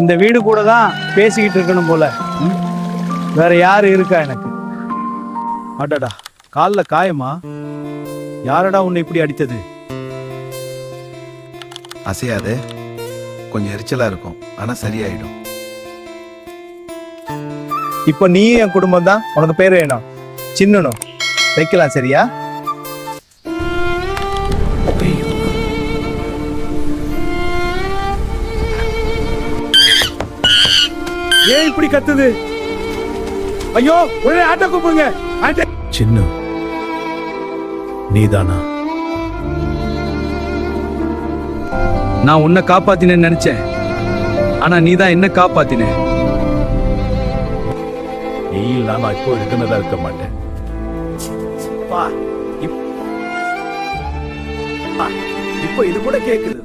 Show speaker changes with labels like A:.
A: இந்த வீடு கூட தான் பேசிக்கிட்டு இருக்கணும் போல. வேற யாரு இருக்கா எனக்கு? அடடா, காலில் காயமா? யாரடா உன்னை இப்படி அடித்தது?
B: அசையாது, கொஞ்சம் எரிச்சலா இருக்கும், ஆனா சரியாயிடும்.
A: இப்ப நீ என் குடும்பம் தான். உனக்கு பேர் வேணும் சின்னனும் வைக்கலாம், சரியா? ஏன் இப்படி கத்துது? ஐயோ, உடனே ஆட்டோ கூப்பிடுங்க. சின்ன, நீதானா? நான் உன்னை காப்பாத்தினேன்னு நினைச்சேன், ஆனா நீதான் என்ன காப்பாத்தின. நீ இல்லாம இப்போ இருக்கிறதா இருக்க மாட்டேன். இப்போ இது கூட கேக்குது.